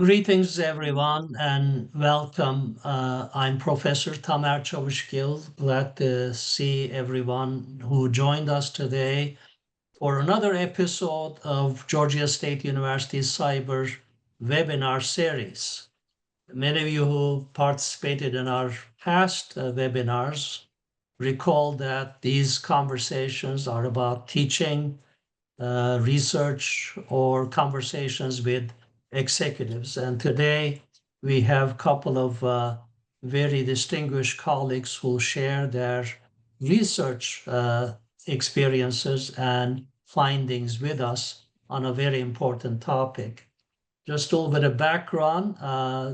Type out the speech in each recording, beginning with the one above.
Greetings, everyone, and welcome. I'm Professor Tamer Çavuşgil. Glad to see everyone who joined us today for another episode of Georgia State University's Cyber webinar series. Many of you who participated in our past webinars recall that these conversations are about teaching, research, or conversations with executives. And today we have a couple of very distinguished colleagues who share their research experiences and findings with us on a very important topic. Just a little bit of background.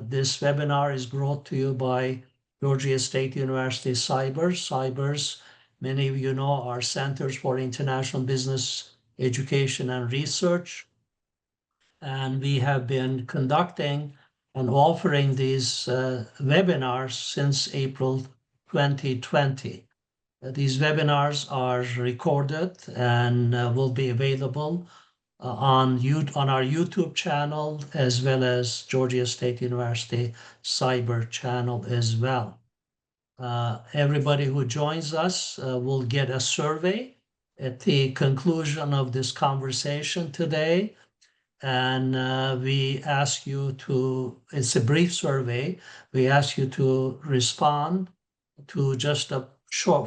This webinar is brought to you by Georgia State University CIBER. CIBERs, many of you know, are Centers for International Business Education and Research. And we have been conducting and offering these webinars since April 2020. These webinars are recorded and will be available on our YouTube channel, as well as Georgia State University Cyber channel as well. Everybody who joins us will get a survey at the conclusion of this conversation today. And we ask you to, it's a brief survey, we ask you to respond to just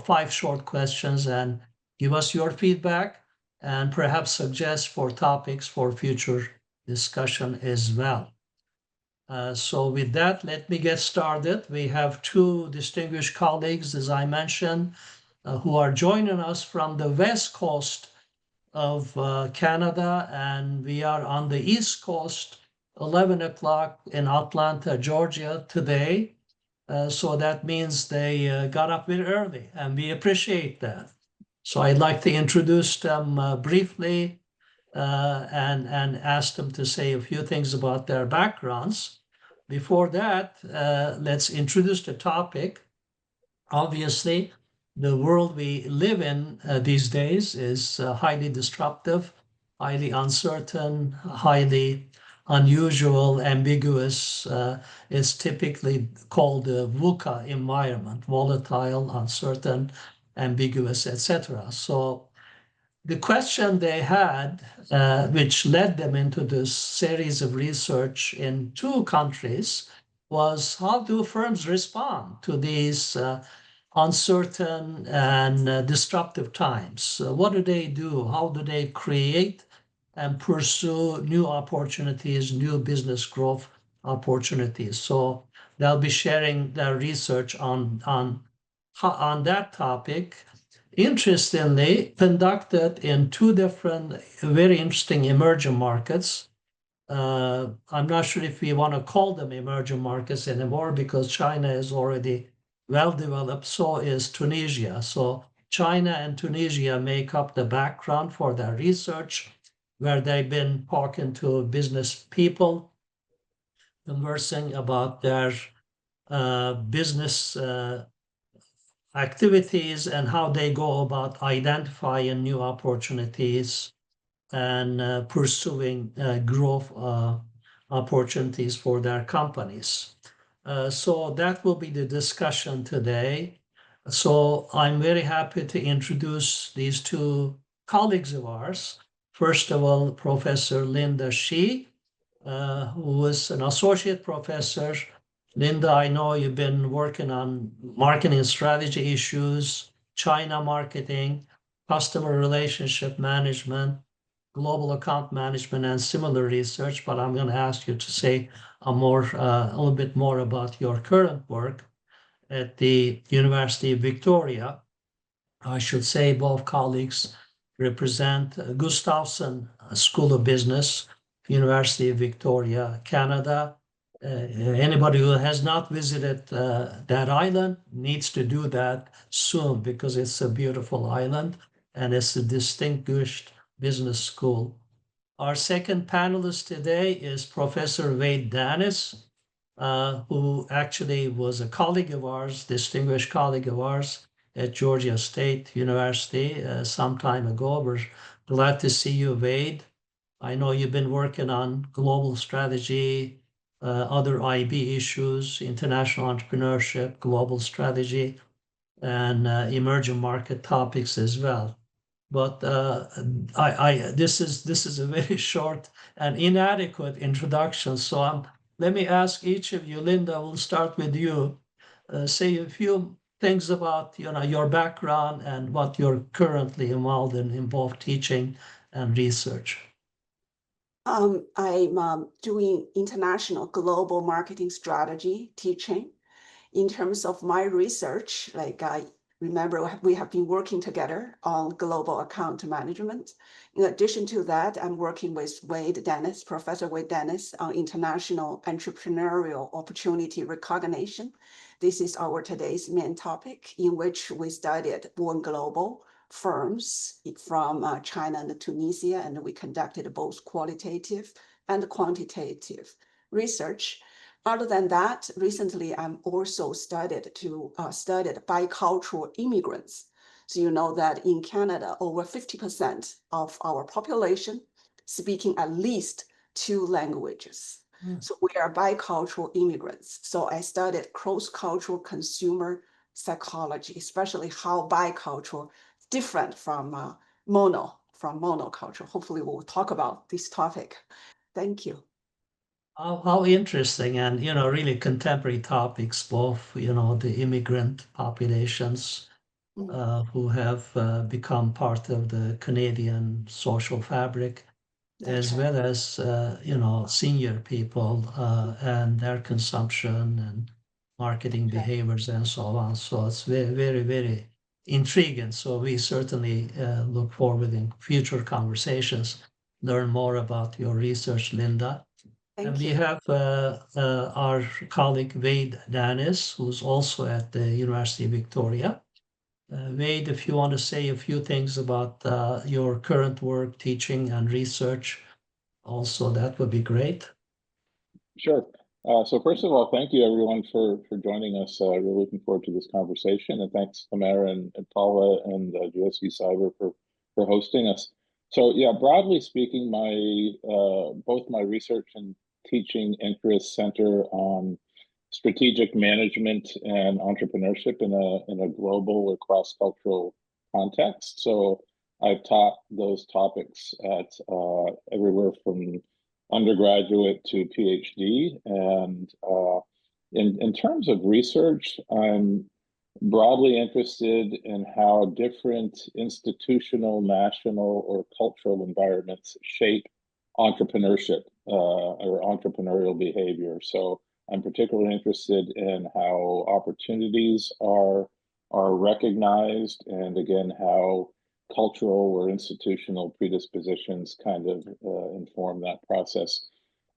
five short questions and give us your feedback and perhaps suggest for topics for future discussion as well. So with that, let me get started. We have two distinguished colleagues, as I mentioned, who are joining us from the West Coast of Canada, and we are on the East Coast, 11 o'clock in Atlanta, Georgia today. So that means they got up very early, and we appreciate that. So I'd like to introduce them briefly and ask them to say a few things about their backgrounds. Before that, let's introduce the topic. Obviously, the world we live in these days is highly disruptive, highly uncertain, highly unusual, ambiguous. It's typically called the VUCA environment: volatile, uncertain, ambiguous, etc. So the question they had, which led them into this series of research in two countries, was how do firms respond to these uncertain and disruptive times? What do they do? How do they create and pursue new opportunities, new business growth opportunities? So they'll be sharing their research on that topic. Interestingly, conducted in two different, very interesting emerging markets. I'm not sure if we want to call them emerging markets anymore because China is already well developed, so is Tunisia. So China and Tunisia make up the background for their research, where they've been talking to business people, conversing about their business activities and how they go about identifying new opportunities and pursuing growth opportunities for their companies. So that will be the discussion today. So I'm very happy to introduce these two colleagues of ours. First of all, Professor Linda Shi, who is an associate professor. Linda, I know you've been working on marketing strategy issues, China marketing, customer relationship management, global account management, and similar research, but I'm going to ask you to say a little bit more about your current work at the University of Victoria. I should say both colleagues represent Gustavson School of Business, University of Victoria, Canada. Anybody who has not visited that island needs to do that soon because it's a beautiful island and it's a distinguished business school. Our second panelist today is Professor Wade Danis, who actually was a colleague of ours, distinguished colleague of ours at Georgia State University some time ago. We're glad to see you, Wade. I know you've been working on global strategy, other IB issues, international entrepreneurship, global strategy, and emerging market topics as well. But this is a very short and inadequate introduction. So let me ask each of you. Linda, we'll start with you. Say a few things about your background and what you're currently involved in both teaching and research. I'm doing international global marketing strategy teaching. In terms of my research, like I remember we have been working together on global account management. In addition to that, I'm working with Professor Wade Dennis on international entrepreneurial opportunity recognition. This is our today's main topic, in which we studied born global firms from China and Tunisia, and we conducted both qualitative and quantitative research. Other than that, recently I'm also studied bicultural immigrants. So you know that in Canada, over 50% of our population speaking at least 2 languages. So we are bicultural immigrants. So I studied cross-cultural consumer psychology, especially how bicultural different from monoculture. Hopefully we'll talk about this topic. Thank you. How interesting, and really contemporary topics, both the immigrant populations who have become part of the Canadian social fabric, as well as senior people and their consumption and marketing behaviors and so on. So it's very, very, very intriguing. So we certainly look forward in future conversations, learn more about your research, Linda. And we have our colleague Wade Dennis, who's also at the University of Victoria. Wade, if you want to say a few things about your current work, teaching and research, also that would be great. Sure. So first of all, thank you everyone for joining us. We're looking forward to this conversation, and thanks Tamara and Paula and GSU-CIBER for hosting us. So yeah, broadly speaking, both my research and teaching interests center on strategic management and entrepreneurship in a global or cross-cultural context. So I've taught those topics at everywhere from undergraduate to PhD. And in terms of research, I'm broadly interested in how different institutional, national, or cultural environments shape entrepreneurship or entrepreneurial behavior. So I'm particularly interested in how opportunities are recognized, and again, how cultural or institutional predispositions kind of inform that process.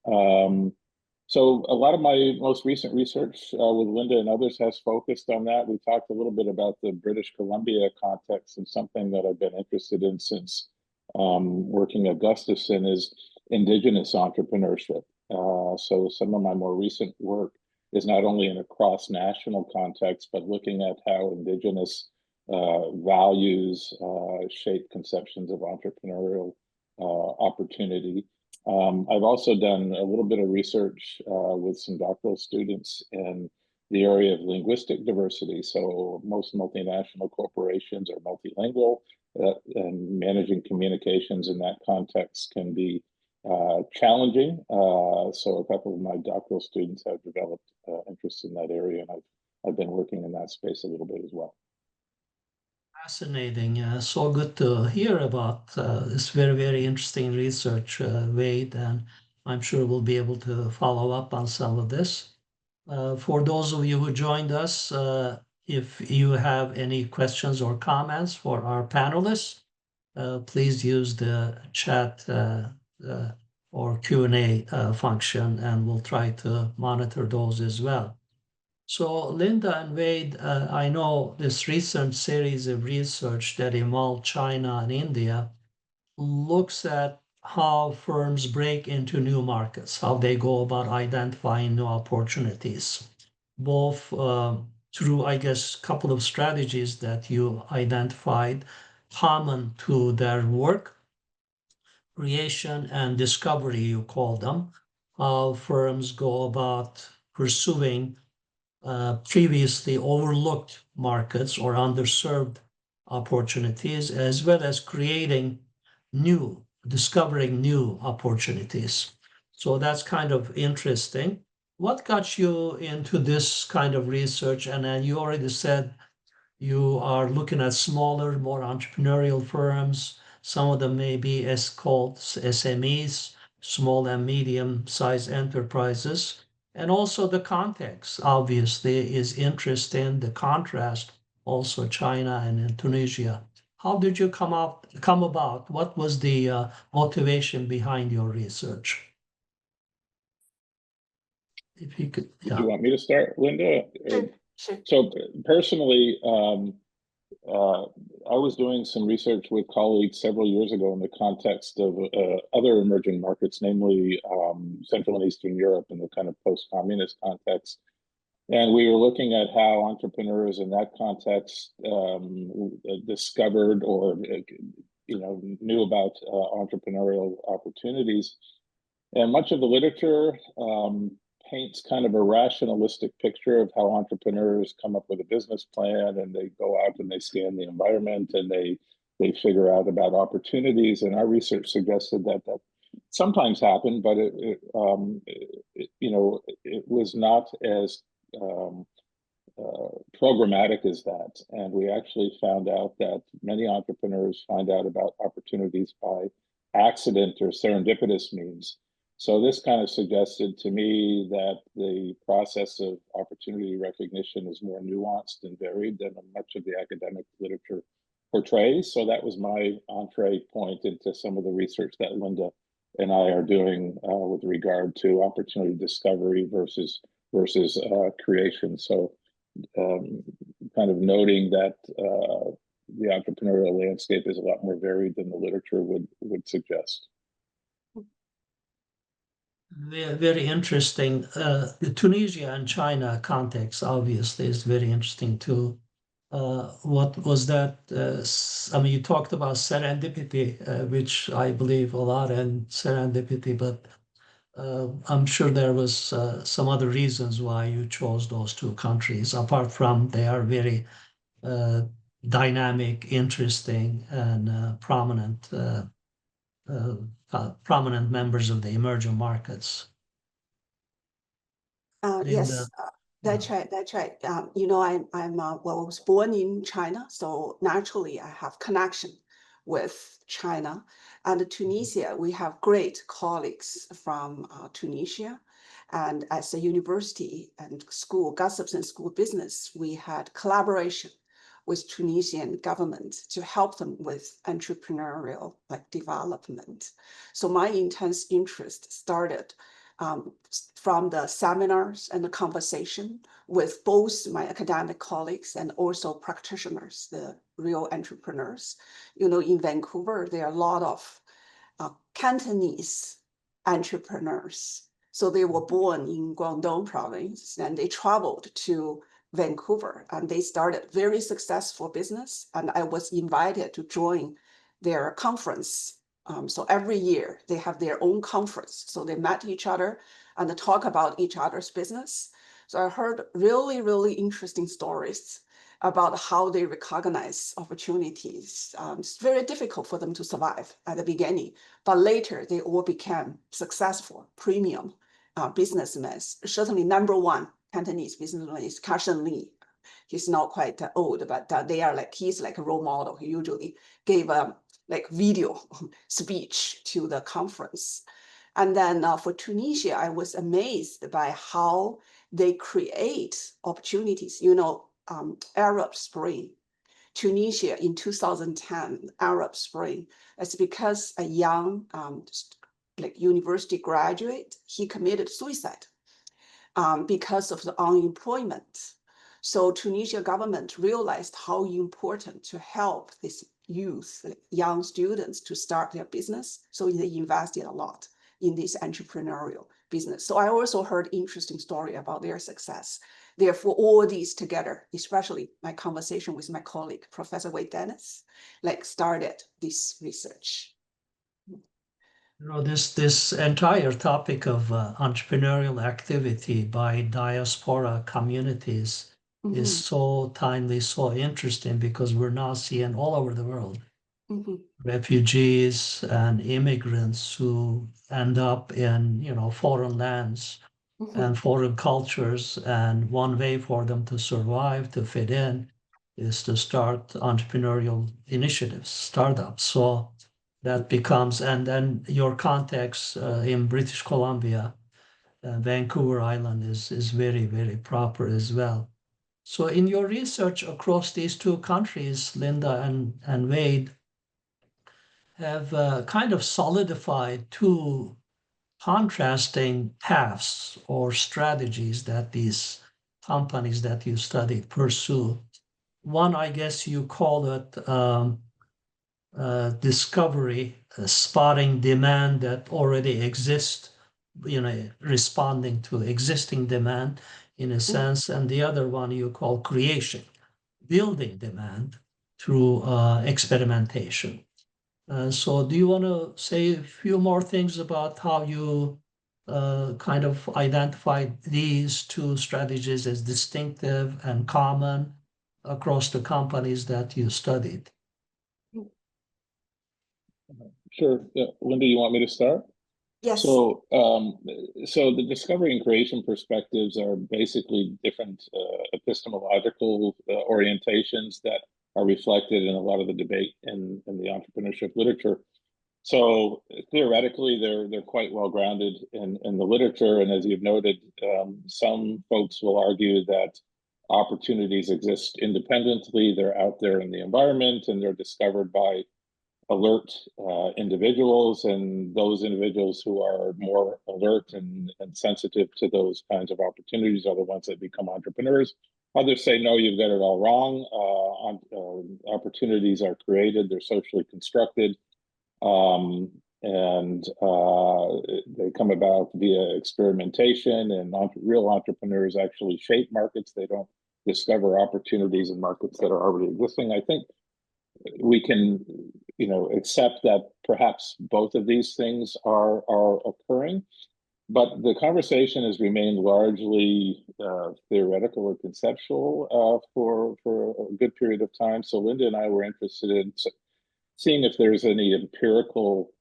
So a lot of my most recent research with Linda and others has focused on that. We talked a little bit about the British Columbia context, and something that I've been interested in since working at Gustafson is Indigenous entrepreneurship. So some of my more recent work is not only in a cross-national context, but looking at how Indigenous values shape conceptions of entrepreneurial opportunity. I've also done a little bit of research with some doctoral students in the area of linguistic diversity. So most multinational corporations are multilingual, and managing communications in that context can be challenging. So a couple of my doctoral students have developed interest in that area, and I've been working in that space a little bit as well. Fascinating. So good to hear about this very, very interesting research, Wade, and I'm sure we'll be able to follow up on some of this. For those of you who joined us, if you have any questions or comments for our panelists, please use the chat or Q&A function, and we'll try to monitor those as well. So Linda and Wade, I know this recent series of research that involved China and India looks at how firms break into new markets, how they go about identifying new opportunities, both through, I guess, a couple of strategies that you identified common to their work, creation and discovery, you call them, how firms go about pursuing previously overlooked markets or underserved opportunities, as well as discovering new opportunities. So that's kind of interesting. What got you into this kind of research? And then you already said you are looking at smaller, more entrepreneurial firms. Some of them may be called SMEs, small and medium-sized enterprises. And also the context, obviously, is interesting. The contrast, also China and Tunisia. How did you come about? What was the motivation behind your research? If you could, Do you want me to start, Linda? Sure. So personally, I was doing some research with colleagues several years ago in the context of other emerging markets, namely Central and Eastern Europe in the kind of post-communist context. And we were looking at how entrepreneurs in that context discovered or knew about entrepreneurial opportunities. And much of the literature paints kind of a rationalistic picture of how entrepreneurs come up with a business plan, and they go out and they scan the environment and they figure out about opportunities. And our research suggested that sometimes happened, but it was not as programmatic as that. And we actually found out that many entrepreneurs find out about opportunities by accident or serendipitous means. So this kind of suggested to me that the process of opportunity recognition is more nuanced and varied than much of the academic literature portrays. So that was my entree point into some of the research that Linda and I are doing with regard to opportunity discovery versus creation. So kind of noting that the entrepreneurial landscape is a lot more varied than the literature would suggest. Very interesting. The Tunisia and China context obviously is very interesting too. What was that? I mean, you talked about serendipity, which I believe a lot in serendipity, but I'm sure there was some other reasons why you chose those two countries, apart from they are very dynamic, interesting, and prominent members of the emerging markets. Yes, that's right. That's right. I was born in China, so naturally I have connection with China and Tunisia. We have great colleagues from Tunisia, and as a university and school, gossips and school business, we had collaboration with Tunisian government to help them with entrepreneurial development. So my intense interest started from the seminars and the conversation with both my academic colleagues and also practitioners, the real entrepreneurs. In Vancouver, there are a lot of Cantonese entrepreneurs. So they were born in Guangdong province and they traveled to Vancouver and they started very successful business. And I was invited to join their conference. So every year they have their own conference. So they met each other and talk about each other's business. So I heard really, really interesting stories about how they recognize opportunities. It's very difficult for them to survive at the beginning, but later they all became successful premium businessmen. Certainly number one Cantonese businessman is Carson Lee. He's not quite old, but he's like a role model. He usually gave a video speech to the conference. And then for Tunisia, I was amazed by how they create opportunities. Arab Spring, Tunisia in 2010, Arab Spring. It's because a young university graduate, he committed suicide because of the unemployment. So Tunisia government realized how important to help this youth, young students to start their business. So they invested a lot in this entrepreneurial business. So I also heard interesting story about their success. Therefore, all these together, especially my conversation with my colleague, Professor Wade Dennis, started this research. This entire topic of entrepreneurial activity by diaspora communities is so timely, so interesting, because we're now seeing all over the world refugees and immigrants who end up in, foreign lands and foreign cultures, and one way for them to survive, to fit in, is to start entrepreneurial initiatives, startups. So that becomes, and then your context in British Columbia, Vancouver Island is very, very proper as well. So in your research across these two countries, Linda and Wade have kind of solidified two contrasting paths or strategies that these companies that you studied pursue. One, I guess you call it discovery, spotting demand that already exists, responding to existing demand in a sense. And the other one you call creation, building demand through experimentation. So do you want to say a few more things about how you kind of identified these two strategies as distinctive and common across the companies that you studied? Sure. Linda, you want me to start? Yes. So the discovery and creation perspectives are basically different epistemological orientations that are reflected in a lot of the debate in the entrepreneurship literature. So theoretically, they're quite well grounded in the literature, and as you've noted, some folks will argue that opportunities exist independently. They're out there in the environment, and they're discovered by alert individuals, and those individuals who are more alert and sensitive to those kinds of opportunities are the ones that become entrepreneurs. Others say, no, you've got it all wrong. Opportunities are created, they're socially constructed, and they come about via experimentation, and real entrepreneurs actually shape markets. They don't discover opportunities in markets that are already existing. I think we can accept that perhaps both of these things are occurring, but the conversation has remained largely theoretical or conceptual for a good period of time. So Linda and I were interested in seeing if there's any empirical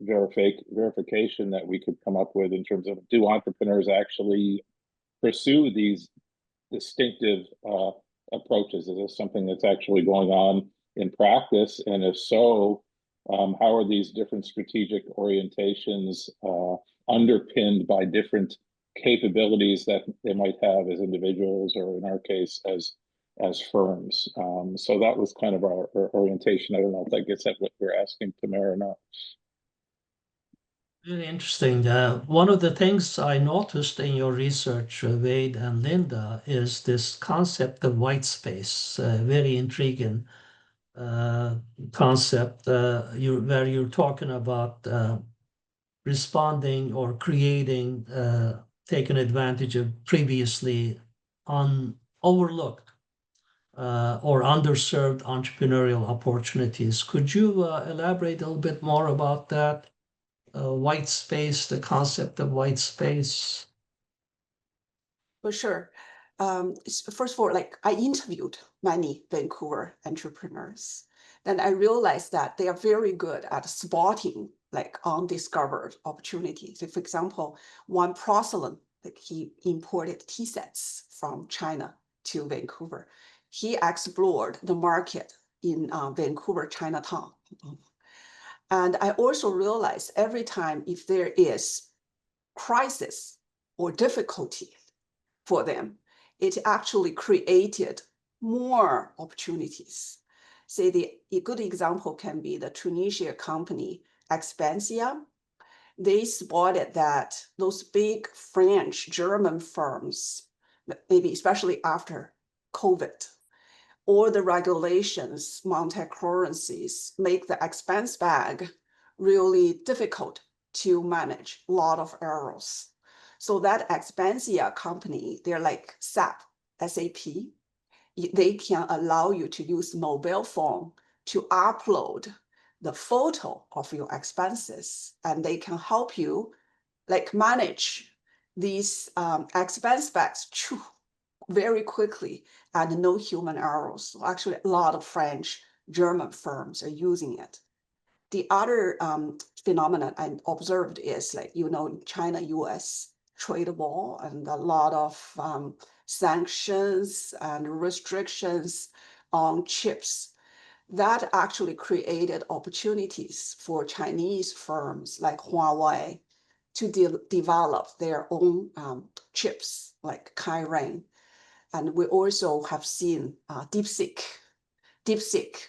verification that we could come up with in terms of, do entrepreneurs actually pursue these distinctive approaches? Is this something that's actually going on in practice? And if so, how are these different strategic orientations underpinned by different capabilities that they might have as individuals, or in our case, as firms? So that was kind of our orientation. I don't know if that gets at what we're asking, Tamara, or not. Really interesting. One of the things I noticed in your research, Wade and Linda, is this concept of white space, very intriguing concept where you're talking about responding or creating, taking advantage of previously overlooked or underserved entrepreneurial opportunities. Could you elaborate a little bit more about that? White space, the concept of white space? For sure. First of all, I interviewed many Vancouver entrepreneurs, and I realized that they are very good at spotting undiscovered opportunities. So for example, one porcelain, he imported tea sets from China to Vancouver. He explored the market in Vancouver, Chinatown. And I also realized every time if there is crisis or difficulty for them, it actually created more opportunities. Say a good example can be the Tunisia company, Expansia. They spotted that those big French, German firms, maybe especially after COVID, all the regulations, multi-currencies make the expense bag really difficult to manage, a lot of errors. So that Expansia company, they're like SAP. They can allow you to use mobile phone to upload the photo of your expenses, and they can help you like manage these expense backs very quickly and no human errors. So actually, a lot of French, German firms are using it. The other phenomenon I observed is like, China, US trade war and a lot of sanctions and restrictions on chips. That actually created opportunities for Chinese firms like Huawei to develop their own chips like Kirin. And we also have seen DeepSeek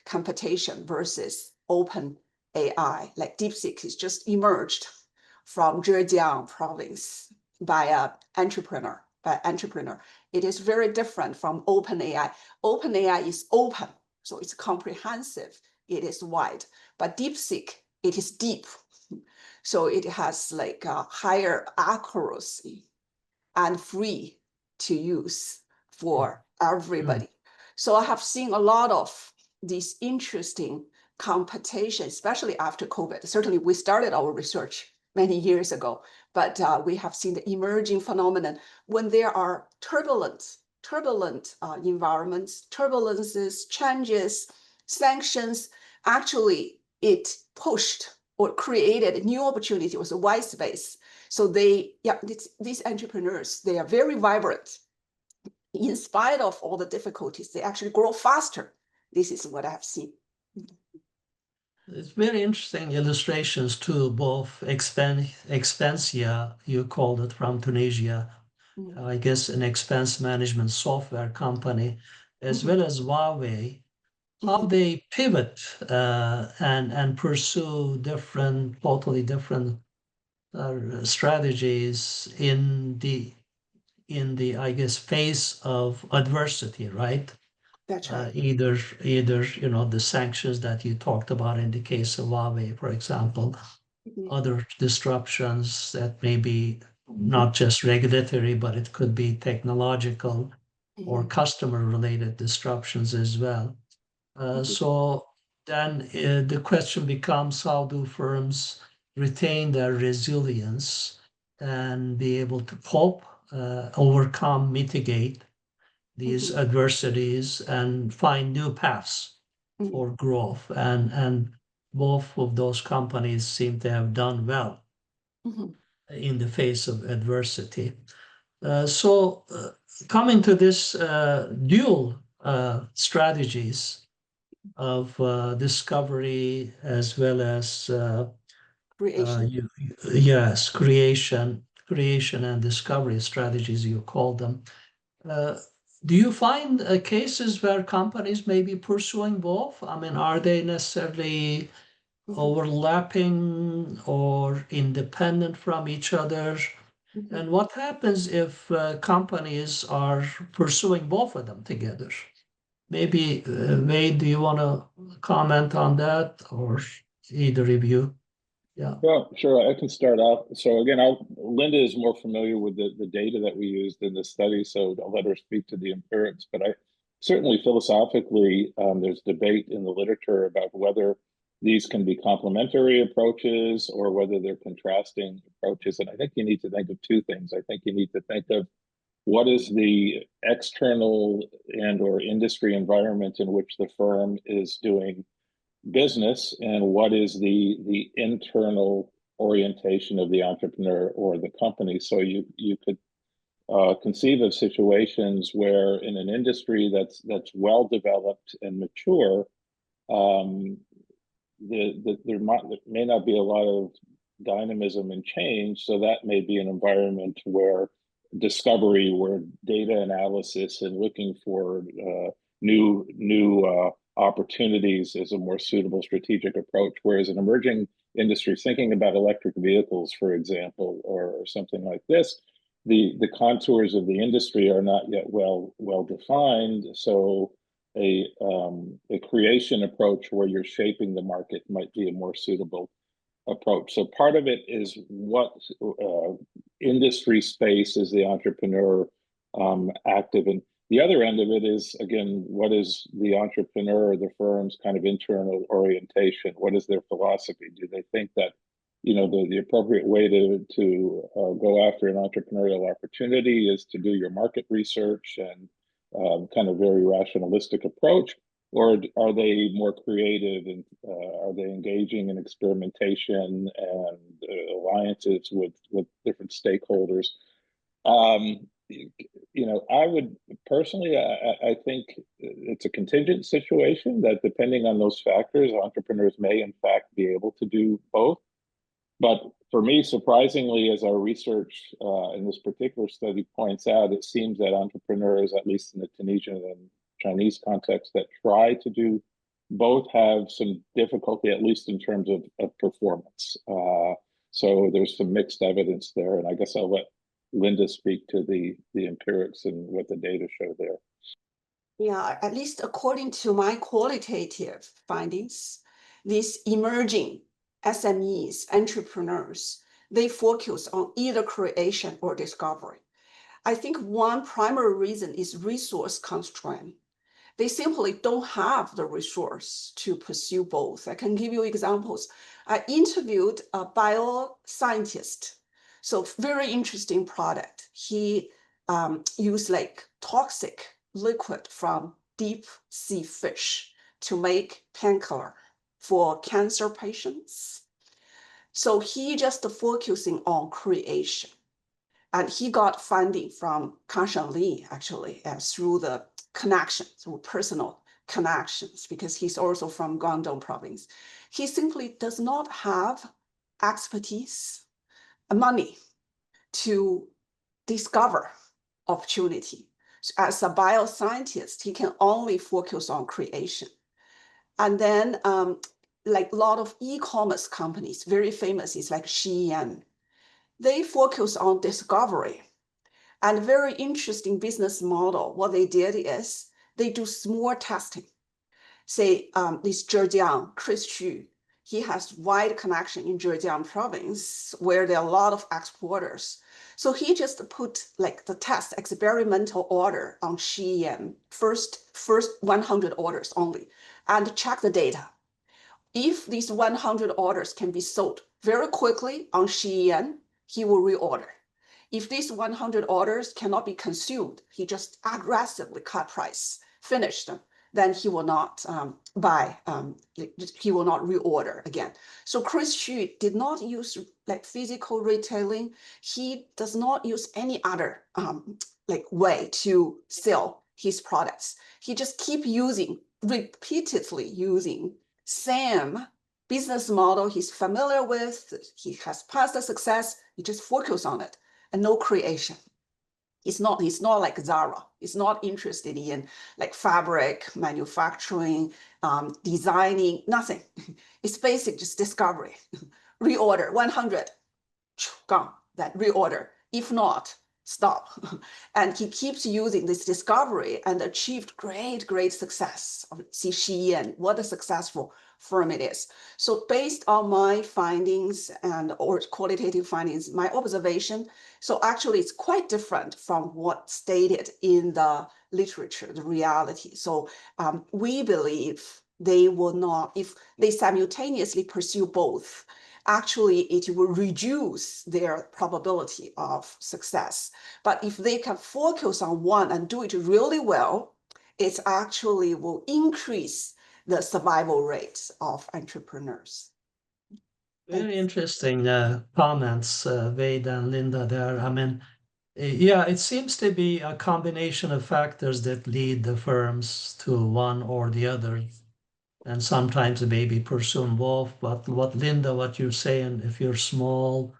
competition versus open AI. Like DeepSeek is just emerged from Zhejiang province by an entrepreneur. It is very different from OpenAI. OpenAI is open, so it's comprehensive. It is wide, but DeepSeek, it is deep. So it has like a higher accuracy and free to use for everybody. So I have seen a lot of these interesting competition, especially after COVID. Certainly we started our research many years ago, but we have seen the emerging phenomenon when there are turbulent environments, turbulences, changes, sanctions. Actually, it pushed or created a new opportunity. It was a white space. So these entrepreneurs, they are very vibrant. In spite of all the difficulties, they actually grow faster. This is what I have seen. It's very interesting illustrations too, both Expensia, you called it, from Tunisia, I guess an expense management software company, as well as Huawei, how they pivot and pursue totally different strategies in the I guess face of adversity, right? That's right. Either the sanctions that you talked about in the case of Huawei, for example, other disruptions that may be not just regulatory, but it could be technological or customer-related disruptions as well. So then the question becomes, how do firms retain their resilience and be able to cope, overcome, mitigate these adversities and find new paths for growth? And both of those companies seem to have done well in the face of adversity. So coming to this dual strategies of discovery as well as Creation. yes, creation and discovery strategies, you call them. Do you find cases where companies may be pursuing both? I mean, are they necessarily overlapping or independent from each other? And what happens if companies are pursuing both of them together? Maybe, Wade, do you want to comment on that, or either of you? Yeah. Well, sure, I can start off. So again, Linda is more familiar with the data that we used in the study, so I'll let her speak to the empirics. But I certainly philosophically, there's debate in the literature about whether these can be complementary approaches or whether they're contrasting approaches. And I think you need to think of two things. I think you need to think of what is the external and or industry environment in which the firm is doing business, and what is the internal orientation of the entrepreneur or the company. So you could conceive of situations where in an industry that's well developed and mature, there may not be a lot of dynamism and change. So that may be an environment where discovery, where data analysis and looking for new opportunities is a more suitable strategic approach. Whereas in emerging industries, thinking about electric vehicles, for example, or something like this, the contours of the industry are not yet well defined. So a creation approach where you're shaping the market might be a more suitable approach. So part of it is what industry space is the entrepreneur active in. the other end of it is, again, what is the entrepreneur or the firm's kind of internal orientation? What is their philosophy? Do they think that, the appropriate way to go after an entrepreneurial opportunity is to do your market research and kind of very rationalistic approach? Or are they more creative and are they engaging in experimentation and alliances with different stakeholders? I would personally, I think it's a contingent situation that depending on those factors, entrepreneurs may in fact be able to do both. But for me, surprisingly, as our research in this particular study points out, it seems that entrepreneurs, at least in the Tunisian and Chinese context, that try to do both have some difficulty, at least in terms of performance. So there's some mixed evidence there. And I guess I'll let Linda speak to the empirics and what the data show there. Yeah, at least according to my qualitative findings, these emerging SMEs, entrepreneurs, they focus on either creation or discovery. I think one primary reason is resource constraint. They simply don't have the resource to pursue both. I can give you examples. I interviewed a bioscientist. So very interesting product. He used like toxic liquid from deep sea fish to make painkiller for cancer patients. So he just focusing on creation. And he got funding from Kanshan Li, actually, through the connections, through personal connections, because he's also from Guangdong province. He simply does not have expertise, money to discover opportunity. So as a bioscientist, he can only focus on creation. And then like a lot of e-commerce companies, very famous is like Shein, they focus on discovery. And very interesting business model, what they did is they do small testing. Say this Zhejiang, Chris Xu, he has wide connection in Zhejiang province where there are a lot of exporters. So he just put like the test experimental order on Shein, first 100 orders only, and check the data. If these 100 orders can be sold very quickly on Shein, he will reorder. If these 100 orders cannot be consumed, he just aggressively cut price, finish them, then he will not buy, he will not reorder again. So Chris Xu did not use like physical retailing. He does not use any other like way to sell his products. He just repeatedly using same business model he's familiar with, he has past the success, he just focus on it and no creation. He's not like Zara. He's not interested in like fabric, manufacturing, designing, nothing. It's basic, just discovery. Reorder, 100, gone, then reorder. If not, stop. And he keeps using this discovery and achieved great success. See Shein, what a successful firm it is. So based on my findings or qualitative findings, my observation, so actually it's quite different from what stated in the literature, the reality. So we believe they will not, if they simultaneously pursue both, actually it will reduce their probability of success. But if they can focus on one and do it really well, it actually will increase the survival rates of entrepreneurs. Very interesting comments, Wade and Linda there. I mean, yeah, it seems to be a combination of factors that lead the firms to one or the other. And sometimes maybe pursue both. But Linda, what you're saying, if you're small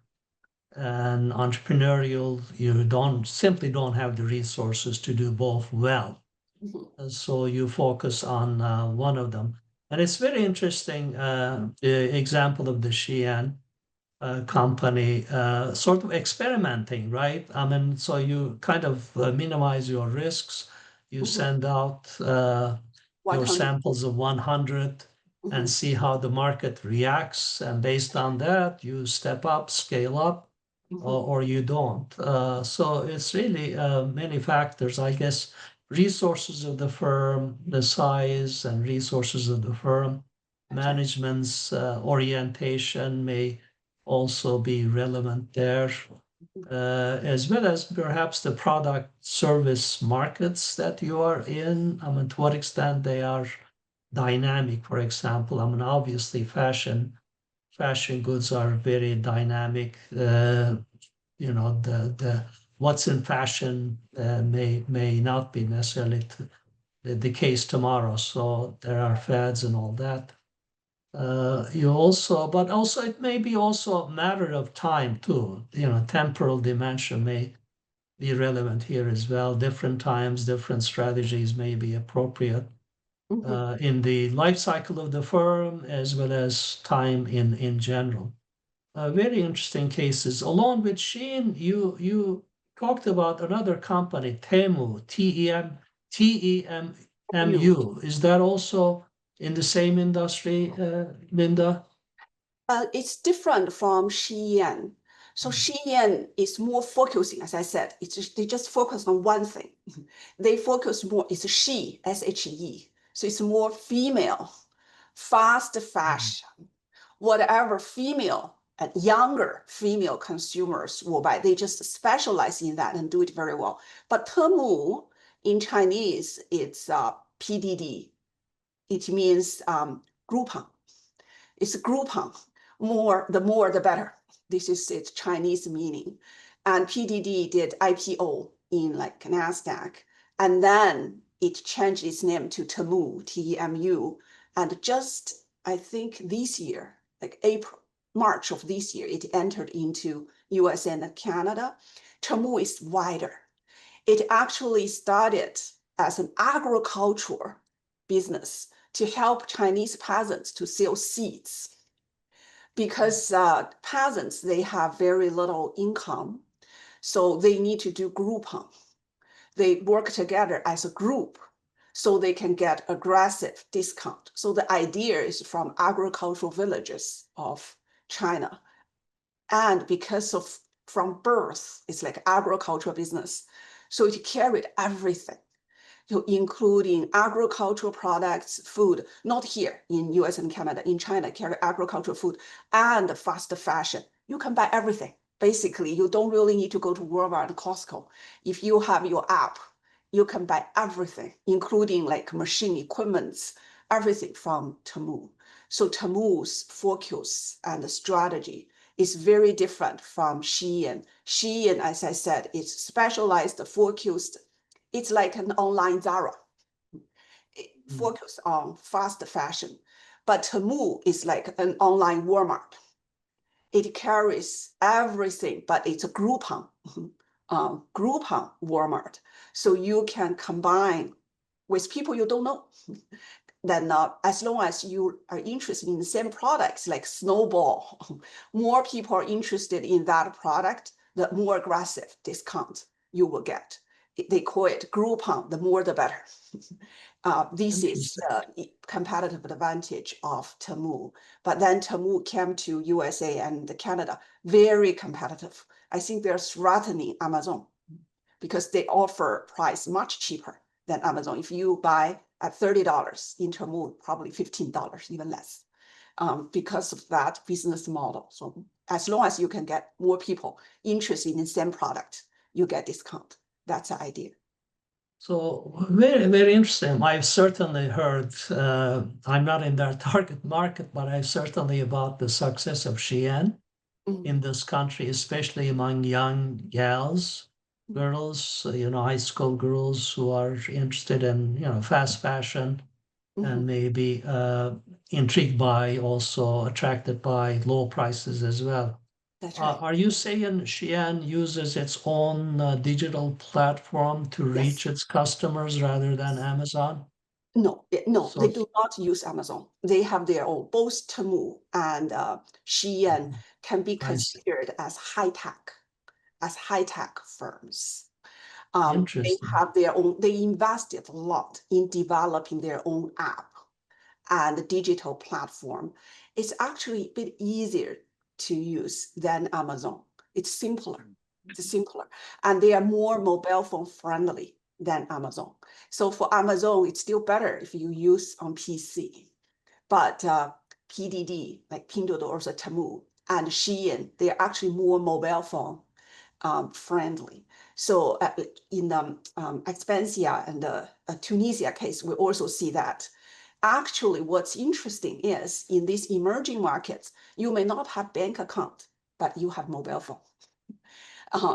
and entrepreneurial, you simply don't have the resources to do both well. Mm-hmm. So you focus on one of them. And it's very interesting, the example of the Shein company sort of experimenting, right? I mean, so you kind of minimize your risks. You mm-hmm. send out your samples of 100 mm-hmm. and see how the market reacts. And based on that, you step up, scale up, mm-hmm. or you don't. So it's really many factors. I guess resources of the firm, the size and resources of the firm, That's right. management's orientation may also be relevant there, as well as perhaps the product service markets that you are in. I mean, to what extent they are dynamic, for example. I mean, obviously fashion goods are very dynamic. You know, the what's in fashion may not be necessarily the case tomorrow. So there are fads and all that. But also it may be also a matter of time too. You know, temporal dimension may be relevant here as well. Different times, different strategies may be appropriate in the life cycle of the firm as well as time in general. Very interesting cases. Along with Shein, you talked about another company, Temu, Temu. Is that also in the same industry, Linda? It's different from Shein. So Shein is more focusing, as I said, they just focus on one thing. They focus more, it's she, S-H-E. So it's more female, fast fashion, whatever female and younger female consumers will buy. They just specialize in that and do it very well. But Temu in Chinese, it's PDD. It means Groupon. It's Groupon. The more, the better. This is its Chinese meaning. And PDD did IPO in like NASDAQ. And then it changed its name to Temu, T-E-M-U. And just, I think this year, like March of this year, it entered into US and Canada. Temu is wider. It actually started as an agriculture business to help Chinese peasants to sell seeds. Because peasants, they have very little income, so they need to do Groupon. They work together as a group so they can get aggressive discount. So the idea is from agricultural villages of China. And because of from birth, it's like agricultural business. So it carried everything, including agricultural products, food, not here in US and Canada, in China, carry agricultural food and fast fashion. You can buy everything. Basically, you don't really need to go to Walmart and Costco. If you have your app, you can buy everything, including like machine equipments, everything from Temu. So Temu's focus and strategy is very different from Shein. Shein, as I said, is specialized, focused. It's like an online Zara, focused on fast fashion. But Temu is like an online Walmart. It carries everything, but it's a Groupon, Groupon Walmart. So you can combine with people you don't know. Then as long as you are interested in the same products like Snowball, more people are interested in that product, the more aggressive discount you will get. They call it Groupon, the more the better. This is the competitive advantage of Temu. But then Temu came to USA and Canada, very competitive. I think they're threatening Amazon because they offer price much cheaper than Amazon. If you buy at $30 in Temu, probably $15, even less, because of that business model. So as long as you can get more people interested in the same product, you get discount. That's the idea. So very, very interesting. I've certainly heard, I'm not in their target market, but I've certainly about the success of Shein in this country, especially among young girls, high school girls who are interested in, fast fashion and maybe intrigued by, also attracted by low prices as well. That's right. Are you saying Shein uses its own digital platform to reach its customers rather than Amazon? No, So they do not use Amazon. They have their own. Both Temu and Shein can be I see. considered as high tech firms. They Interesting. have their own. They invested a lot in developing their own app and digital platform. It's actually a bit easier to use than Amazon. It's simpler. And they are more mobile phone friendly than Amazon. So for Amazon, it's still better if you use on PC. But PDD, like Pinduoduo, also Temu, and Shein, they're actually more mobile phone friendly. So in the Expansia and the Tunisia case, we also see that. Actually, what's interesting is in these emerging markets, you may not have bank account, but you have mobile phone.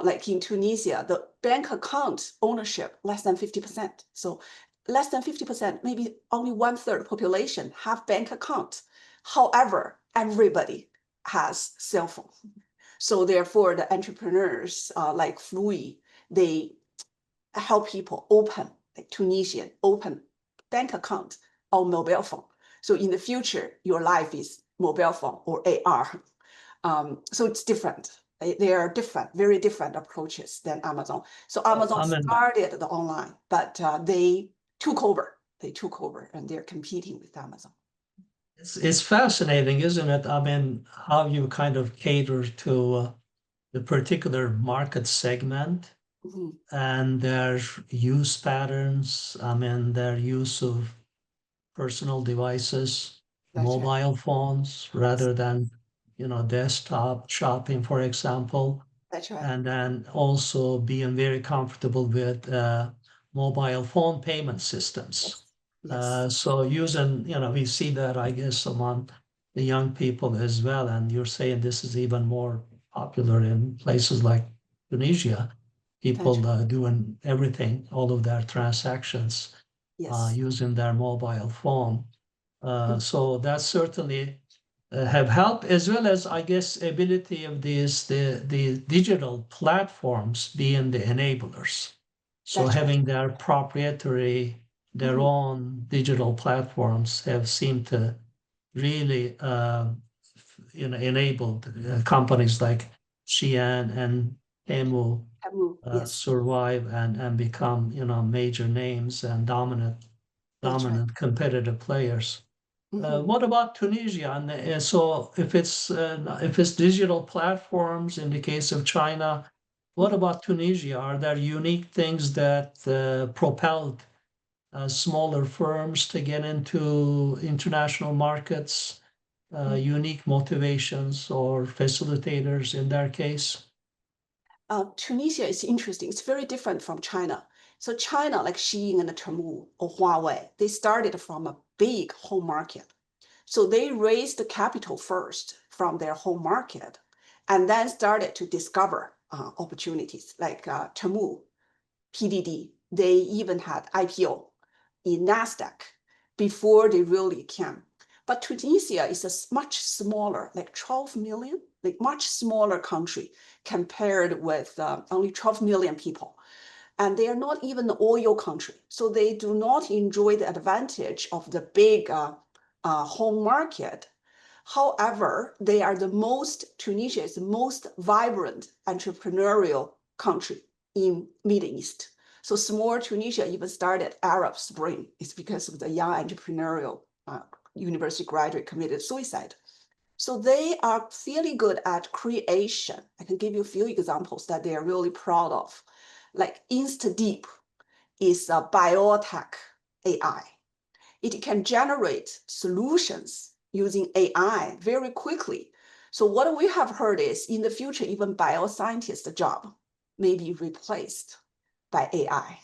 Like in Tunisia, the bank account ownership less than 50%. So less than 50%, maybe only 1/3 population have bank account. However, everybody has cell phone. So therefore, the entrepreneurs like Flui, they help people open, like Tunisian, open bank account on mobile phone. So in the future, your life is mobile phone or AR. So it's different. They are different, very different approaches than Amazon. So Amazon started the online, but they took over. They took over, and they're competing with Amazon. It's fascinating, isn't it? I mean, how you kind of cater to the particular market segment and their use patterns. I mean, their use of personal devices, mobile phones, rather than, desktop shopping, for example. That's right. And then also being very comfortable with mobile phone payment systems. Yes. So using, we see that, I guess, among the young people as well. And you're saying this is even more popular in places like Tunisia. People doing everything, all of their transactions using their mobile phone. So that certainly have helped, as well as, I guess, ability of the digital platforms being the enablers. So having their proprietary, their own digital platforms have seemed to really, enabled companies like Shein and Temu survive and become, major names and dominant competitive players. What about Tunisia? And so if it's digital platforms in the case of China, what about Tunisia? Are there unique things that propelled smaller firms to get into international markets? Unique motivations or facilitators in their case? Tunisia is interesting. It's very different from China. So China, like Shein and Temu or Huawei, they started from a big home market. So they raised the capital first from their home market and then started to discover opportunities like Temu, PDD. They even had IPO in NASDAQ before they really came. But Tunisia is a much smaller, like 12 million, like much smaller country compared with only 12 million people. And they are not even an oil country. So they do not enjoy the advantage of the big home market. However, Tunisia is the most vibrant entrepreneurial country in Middle East. So small Tunisia even started Arab Spring. It's because of the young entrepreneurial university graduate committed suicide. So they are fairly good at creation. I can give you a few examples that they are really proud of. Like InstaDeep is a biotech AI. It can generate solutions using AI very quickly. So what we have heard is in the future, even bioscientists' job may be replaced by AI.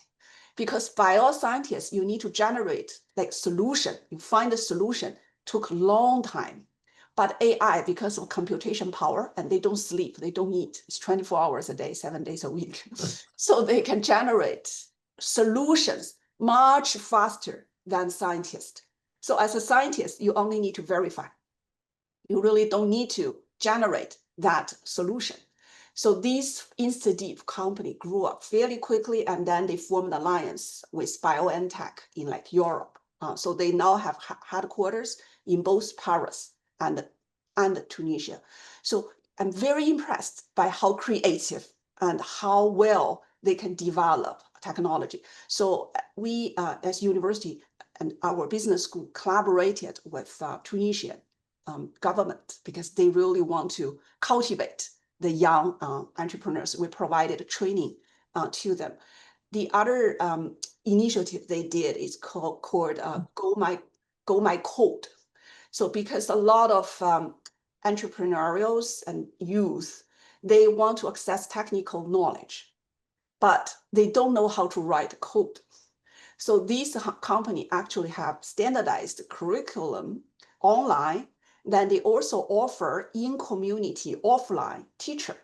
Because bioscientists, you need to generate like solution. You find the solution, took a long time. But AI, because of computation power, and they don't sleep, they don't eat, it's 24 hours a day, 7 days a week. So they can generate solutions much faster than scientists. So as a scientist, you only need to verify. You really don't need to generate that solution. So this InstaDeep company grew up fairly quickly, and then they formed an alliance with BioNTech in like Europe. So they now have headquarters in both Paris and Tunisia. So I'm very impressed by how creative and how well they can develop technology. So we, as university and our business school, collaborated with Tunisian government because they really want to cultivate the young entrepreneurs. We provided training to them. the other initiative they did is called Go My Code. So because a lot of entrepreneurials and youth, they want to access technical knowledge, but they don't know how to write code. So these companies actually have standardized curriculum online. Then they also offer in-community offline teacher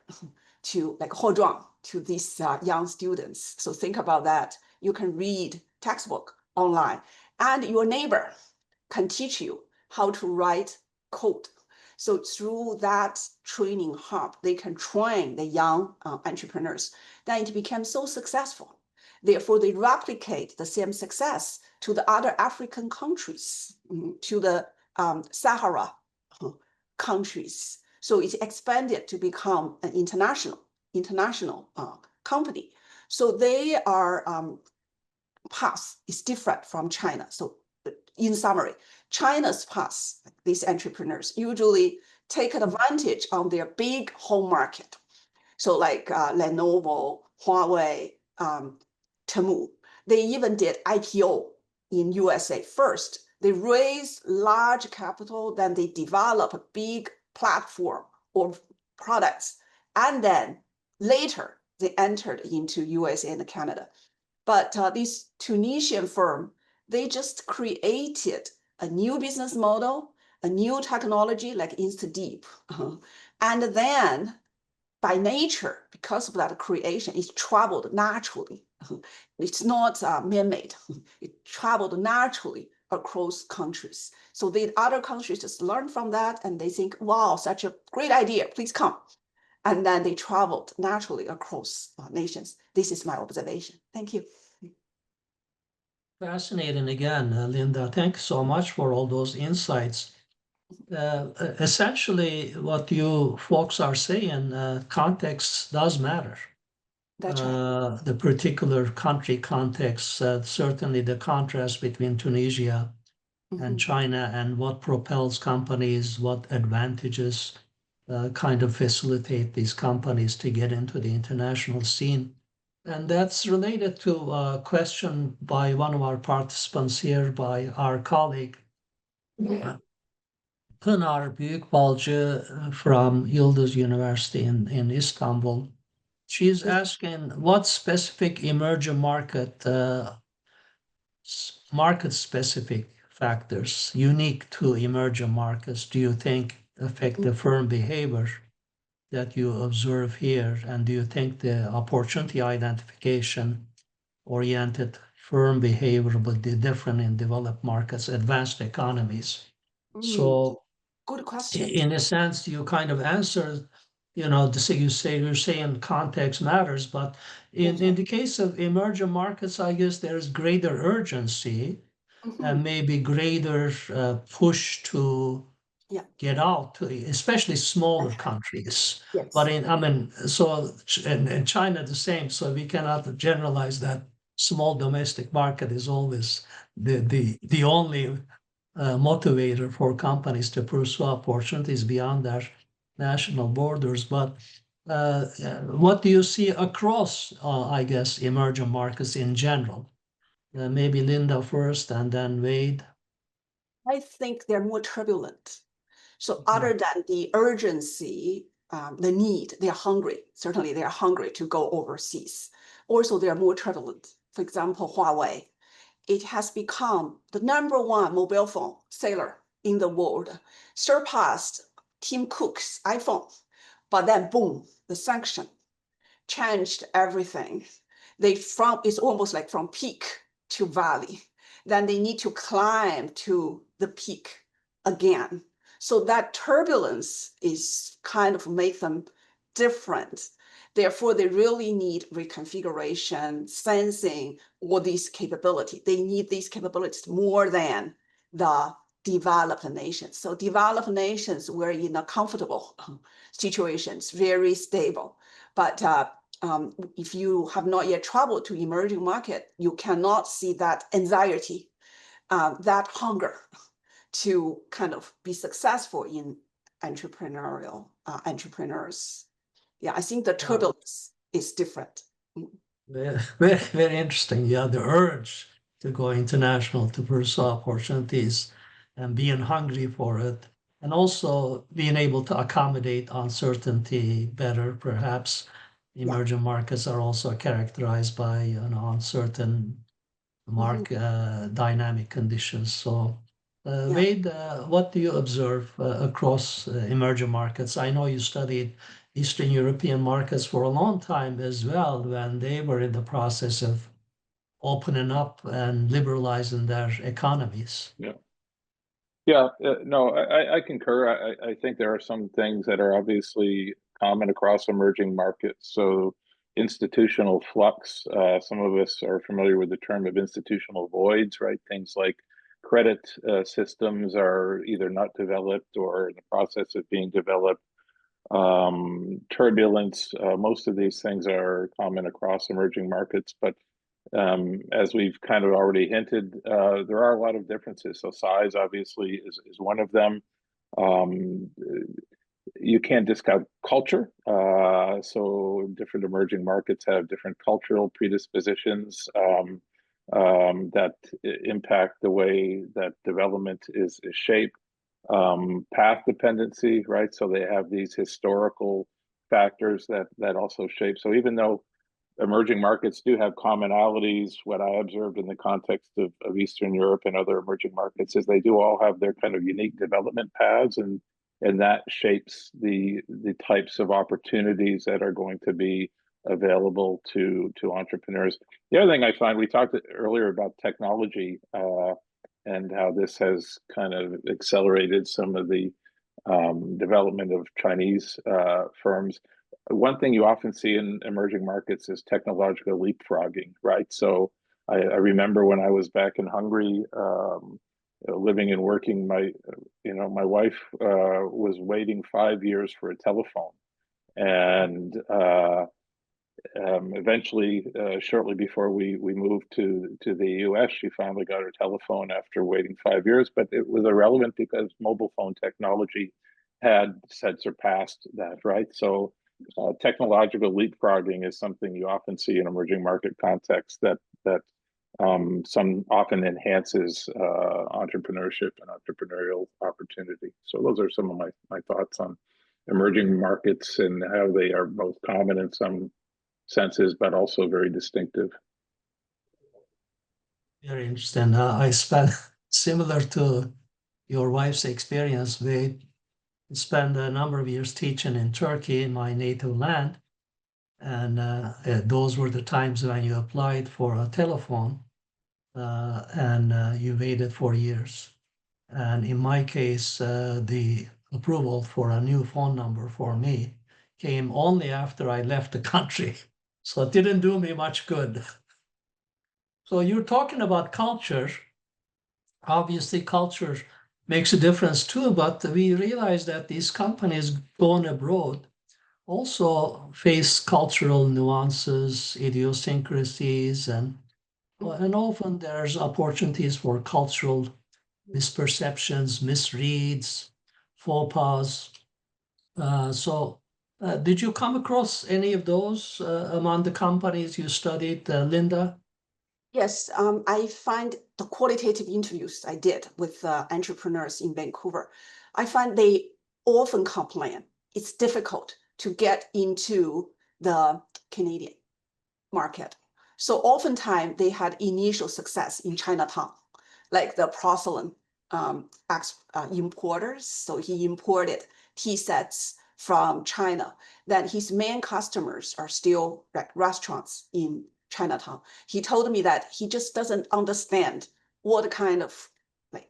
to like 后装 to these young students. So think about that. You can read textbook online, and your neighbor can teach you how to write code. So through that training hub, they can train the young entrepreneurs. Then it became so successful. Therefore, they replicate the same success to the other African countries, to the Sahara countries. So it expanded to become an international company. So they are path is different from China. So in summary, China's path, these entrepreneurs usually take advantage on their big home market. So like Lenovo, Huawei, Temu, they even did IPO in USA first. They raise large capital, then they develop a big platform or products, and then later they entered into USA and Canada. But this Tunisian firm, they just created a new business model, a new technology like InstaDeep. And then by nature, because of that creation, it traveled naturally. It's not man-made. It traveled naturally across countries. So the other countries just learn from that and they think, wow, such a great idea, please come. And then they traveled naturally across nations. This is my observation. Thank you. Fascinating again, Linda. Thanks so much for all those insights. Essentially, what you folks are saying, context does matter. That's right. The particular country context, certainly the contrast between Tunisia and China and what propels companies, what advantages kind of facilitate these companies to get into the international scene. And that's related to a question by one of our participants here, by our colleague, Pınar Büyükbalcı from Yıldız University in Istanbul. She's asking what specific emerging market-specific factors unique to emerging markets do you think affect the firm behavior that you observe here? And do you think the opportunity identification oriented firm behavior will be different in developed markets, advanced economies? So good question. in a sense, you kind of answer, you're saying context matters, but in the case of emerging markets, I guess there's greater urgency and maybe greater push to get out to, especially smaller countries. Yes. But in China the same. So we cannot generalize that small domestic market is always the only motivator for companies to pursue opportunities beyond their national borders. But what do you see across, I guess, emerging markets in general? Maybe Linda first and then Wade. I think they're more turbulent. So other than the urgency, the need, they're hungry. Certainly they're hungry to go overseas. Also, they're more turbulent. For example, Huawei, it has become the #1 mobile phone seller in the world, surpassed Tim Cook's iPhone. But then boom, the sanction changed everything. It's almost like from peak to valley. Then they need to climb to the peak again. So that turbulence is kind of make them different. Therefore, they really need reconfiguration, sensing, all these capabilities. They need these capabilities more than the developed nations. So developed nations were in a comfortable situations, very stable. But if you have not yet traveled to emerging market, you cannot see that anxiety, that hunger to kind of be successful in entrepreneurs. Yeah, I think the turbulence is different. Very, very interesting. Yeah, the urge to go international, to pursue opportunities and being hungry for it. And also being able to accommodate uncertainty better, perhaps. Yeah. Emerging markets are also characterized by uncertain dynamic conditions. So, Yeah. Wade, what do you observe across emerging markets? I know you studied Eastern European markets for a long time as well, when they were in the process of opening up and liberalizing their economies. Yeah. Yeah, no, I concur. I think there are some things that are obviously common across emerging markets. So institutional flux, some of us are familiar with the term of institutional voids, right? Things like credit systems are either not developed or in the process of being developed. Turbulence, most of these things are common across emerging markets, but as we've kind of already hinted, there are a lot of differences. So size obviously is one of them. Um, you can't discount culture. So different emerging markets have different cultural predispositions that impact the way that development is shaped. Path dependency, right? So they have these historical factors that also shape. So even though emerging markets do have commonalities, what I observed in the context of Eastern Europe and other emerging markets is they do all have their kind of unique development paths, and that shapes the types of opportunities that are going to be available to entrepreneurs. The other thing I find, we talked earlier about technology and how this has kind of accelerated some of the development of Chinese firms. One thing you often see in emerging markets is technological leapfrogging, right? So I remember when I was back in Hungary, living and working, my wife was waiting 5 years for a telephone, and eventually, shortly before we moved to the US, she finally got her telephone after waiting 5 years. But it was irrelevant because mobile phone technology had surpassed that, right? So technological leapfrogging is something you often see in emerging market contexts that some often enhances entrepreneurship and entrepreneurial opportunity. So those are some of my thoughts on emerging markets and how they are both common in some senses, but also very distinctive. Very interesting. I spent, similar to your wife's experience, we spent a number of years teaching in Turkey, in my native land. And those were the times when you applied for a telephone and you waited for years. And in my case, the approval for a new phone number for me came only after I left the country. So it didn't do me much good. So you're talking about culture. Obviously, culture makes a difference too, but we realize that these companies going abroad also face cultural nuances, idiosyncrasies, and often there's opportunities for cultural misperceptions, misreads, faux pas. Did you come across any of those among the companies you studied, Linda? Yes, I find the qualitative interviews I did with entrepreneurs in Vancouver, I find they often complain it's difficult to get into the Canadian market. So oftentimes they had initial success in Chinatown, like the porcelain importers. So he imported tea sets from China. Then his main customers are still like restaurants in Chinatown. He told me that he just doesn't understand what kind of like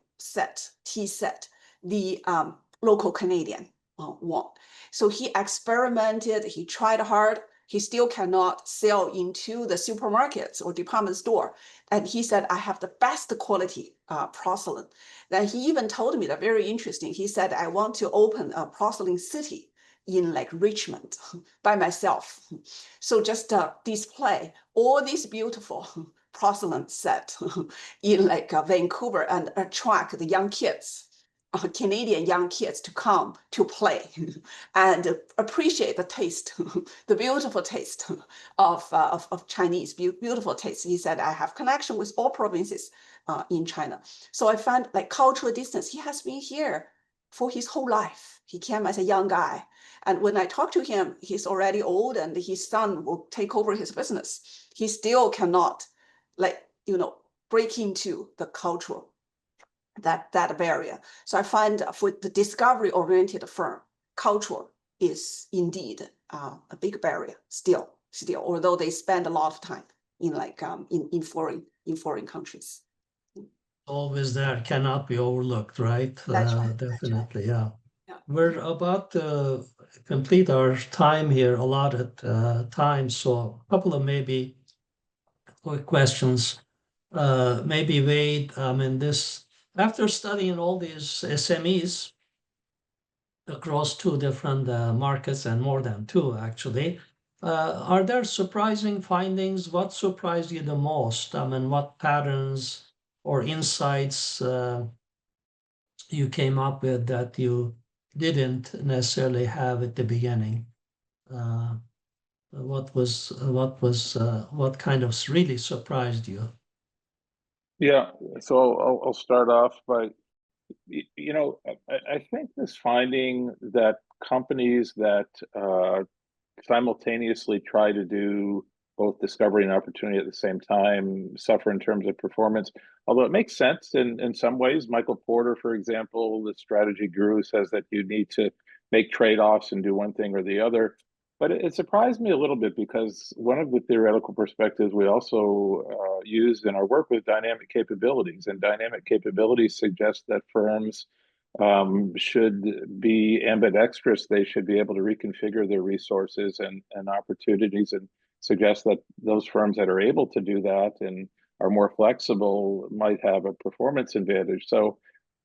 tea set the local Canadian want. So he experimented, he tried hard, he still cannot sell into the supermarkets or department store. And he said, I have the best quality porcelain. Then he even told me that very interesting. He said, I want to open a porcelain city in like Richmond by myself. So just display all these beautiful porcelain set in like Vancouver and attract the young kids Canadian young kids to come to play and appreciate the taste, the beautiful taste of Chinese, beautiful taste. He said, I have connection with all provinces in China. So I found like cultural distance. He has been here for his whole life. He came as a young guy. And when I talk to him, he's already old and his son will take over his business. He still cannot break into the cultural that barrier. So I find for the discovery-oriented firm, culture is indeed a big barrier still, although they spend a lot of time in foreign countries. Always there, cannot be overlooked, right? That's right. Definitely, That's right. yeah. Yeah. We're about to complete our time here, allotted time. So a couple of maybe quick questions. Maybe Wade, after studying all these SMEs across two different markets and more than two actually, are there surprising findings? What surprised you the most? What patterns or insights you came up with that you didn't necessarily have at the beginning? What kind of really surprised you? Yeah, so I'll start off by, I think this finding that companies that simultaneously try to do both discovery and opportunity at the same time suffer in terms of performance. Although it makes sense in some ways. Michael Porter, for example, the strategy guru, says that you need to make trade-offs and do one thing or the other. But it surprised me a little bit because one of the theoretical perspectives we also use in our work with dynamic capabilities, and dynamic capabilities suggest that firms should be ambidextrous. They should be able to reconfigure their resources and opportunities, and suggest that those firms that are able to do that and are more flexible might have a performance advantage. So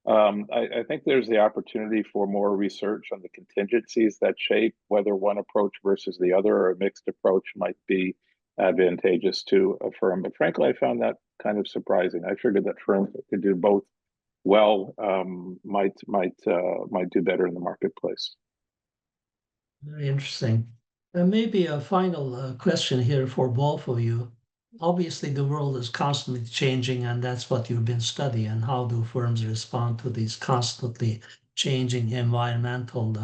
I think there's the opportunity for more research on the contingencies that shape whether one approach versus the other or a mixed approach might be advantageous to a firm. But frankly, I found that kind of surprising. I figured that firms that could do both well might do better in the marketplace. Very interesting. And maybe a final question here for both of you. Obviously, the world is constantly changing, and that's what you've been studying. How do firms respond to these constantly changing environmental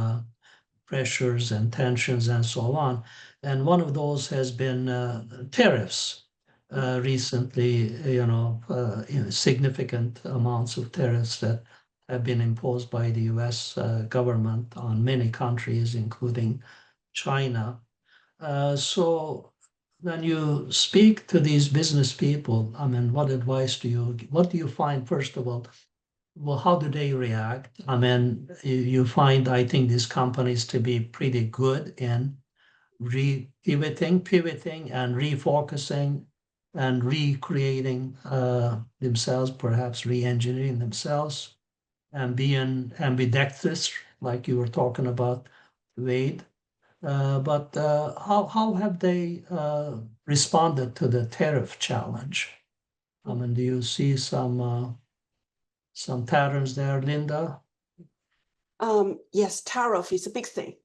pressures and tensions and so on? And one of those has been tariffs. Recently, significant amounts of tariffs that have been imposed by the US government on many countries, including China. So when you speak to these business people, what advice what do you find, first of all? Well, how do they react? You find, I think, these companies to be pretty good in pivoting and refocusing and recreating themselves, perhaps re-engineering themselves and being ambidextrous, like you were talking about, Wade. But how have they responded to the tariff challenge? Do you see some patterns there, Linda? Yes, tariff is a big thing.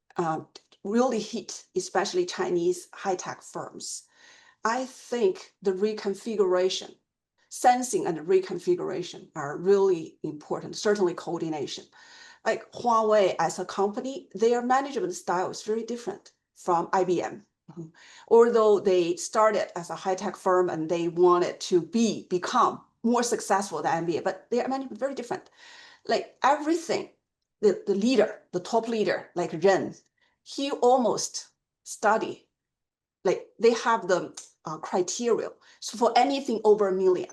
Really hit, especially Chinese high-tech firms. I think the reconfiguration, sensing and reconfiguration are really important, certainly coordination. Like Huawei as a company, their management style is very different from IBM. Although they started as a high-tech firm and they wanted to become more successful than IBM, but their management very different. Like everything, the top leader, like Ren, he almost study, like they have the criteria. So for anything over $1 million,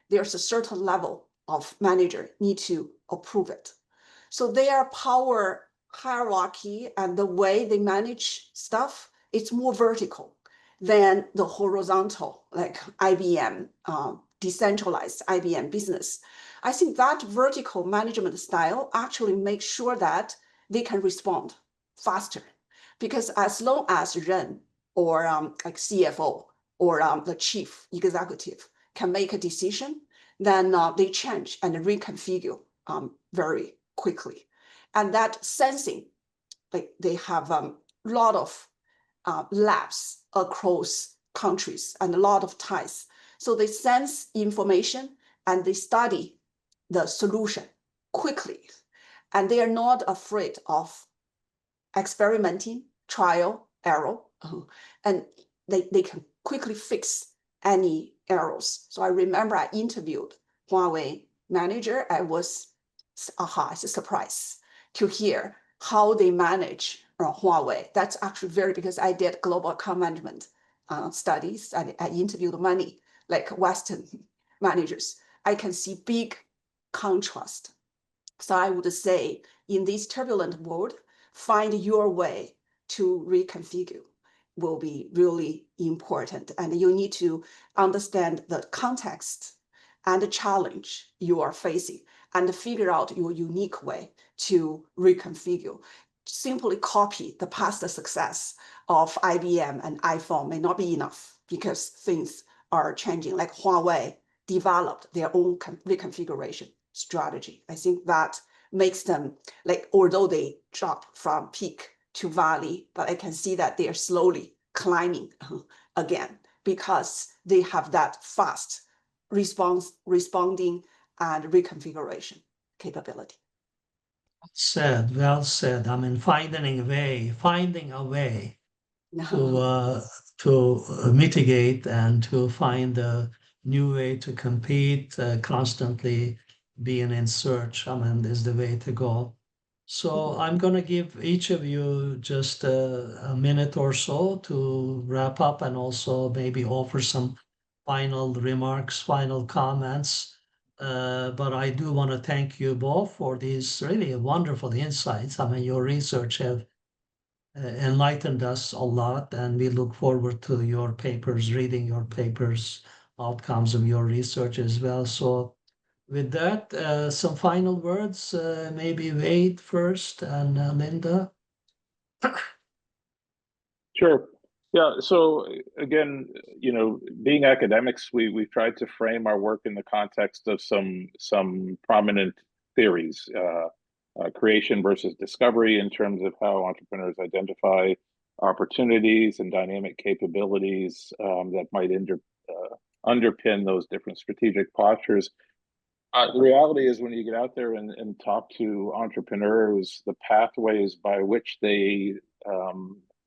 there's a certain level of manager need to approve it. So their power hierarchy and the way they manage stuff, it's more vertical than the horizontal, like IBM, decentralized IBM business. I think that vertical management style actually makes sure that they can respond faster. Because as long as Ren or like CFO or the chief executive can make a decision, then they change and reconfigure very quickly. And that sensing, like they have a lot of labs across countries and a lot of ties. So they sense information and they study the solution quickly. And they are not afraid of experimenting, trial, error, and they can quickly fix any errors. So I remember I interviewed Huawei manager. I was, it's a surprise to hear how they manage Huawei. That's actually because I did global account management studies. I interviewed many like Western managers. I can see big contrast. So I would say in this turbulent world, find your way to reconfigure will be really important. And you need to understand the context and the challenge you are facing and figure out your unique way to reconfigure. Simply copy the past success of IBM and iPhone may not be enough because things are changing. Like Huawei developed their own reconfiguration strategy. I think that makes them, like, although they drop from peak to valley, but I can see that they are slowly climbing again because they have that fast responding and reconfiguration capability. Well said. I mean, finding a way to mitigate and to find a new way to compete, constantly being in search, I mean, is the way to go. So I'm going to give each of you just a minute or so to wrap up and also maybe offer some final remarks, final comments. But I do want to thank you both for these really wonderful insights. I mean, your research have enlightened us a lot, and we look forward to your papers, reading your papers, outcomes of your research as well. So with that, some final words, maybe Wade first and Linda. Sure. Yeah. So again, being academics, we've tried to frame our work in the context of some prominent theories, creation versus discovery in terms of how entrepreneurs identify opportunities and dynamic capabilities that might underpin those different strategic postures. The reality is when you get out there and talk to entrepreneurs, the pathways by which they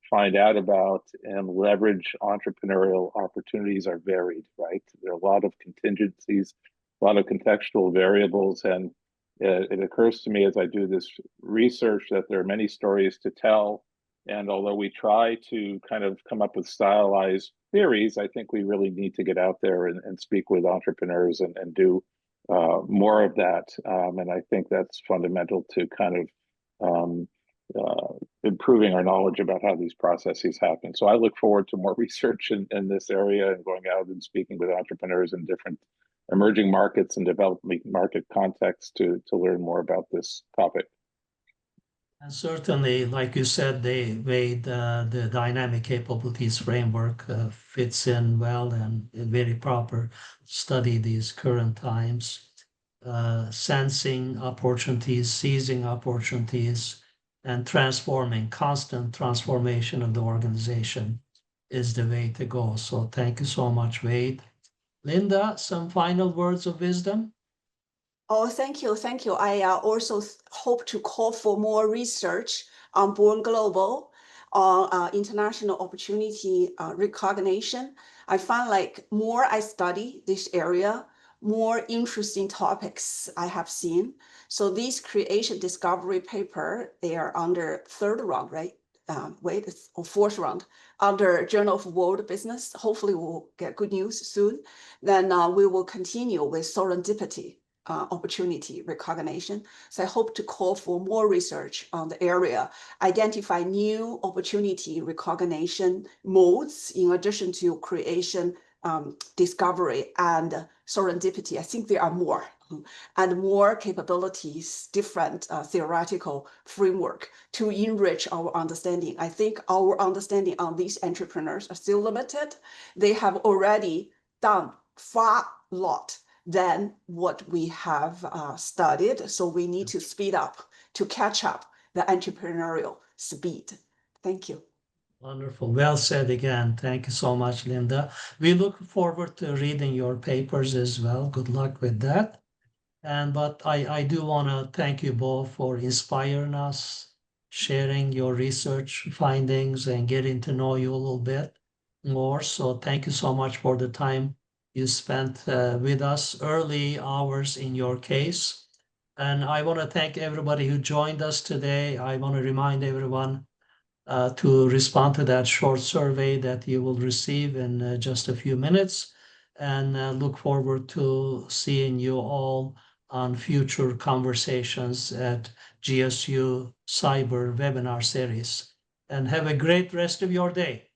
find out about and leverage entrepreneurial opportunities are varied, right? There are a lot of contingencies, a lot of contextual variables, and it occurs to me as I do this research that there are many stories to tell. And although we try to kind of come up with stylized theories, I think we really need to get out there and speak with entrepreneurs and do more of that. And I think that's fundamental to kind of improving our knowledge about how these processes happen. So I look forward to more research in this area and going out and speaking with entrepreneurs in different emerging markets and developing market contexts to learn more about this topic. And certainly, like you said, they made the dynamic capabilities framework fits in well and very proper study these current times, sensing opportunities, seizing opportunities, and transforming. Constant transformation of the organization is the way to go. So thank you so much, Wade. Linda, some final words of wisdom? Oh, thank you. Thank you. I also hope to call for more research on Born Global, on international opportunity recognition. I find like more I study this area, more interesting topics I have seen. So this creation discovery paper, they are under third round, right? Wait, it's fourth round under Journal of World Business. Hopefully we'll get good news soon. Then we will continue with serendipity. Opportunity recognition. So I hope to call for more research on the area, identify new opportunity recognition modes in addition to creation, discovery, and serendipity. I think there are more and more capabilities, different theoretical framework to enrich our understanding. I think our understanding on these entrepreneurs are still limited. They have already done far lot than what we have studied. So we need to speed up to catch up the entrepreneurial speed. Thank you. Wonderful. Well said again. Thank you so much, Linda. We look forward to reading your papers as well. Good luck with that. But I do want to thank you both for inspiring us, sharing your research findings, and getting to know you a little bit more. So thank you so much for the time you spent with us, early hours in your case. And I want to thank everybody who joined us today. I want to remind everyone to respond to that short survey that you will receive in just a few minutes, and look forward to seeing you all on future conversations at GSU-CIBER webinar series. And have a great rest of your day.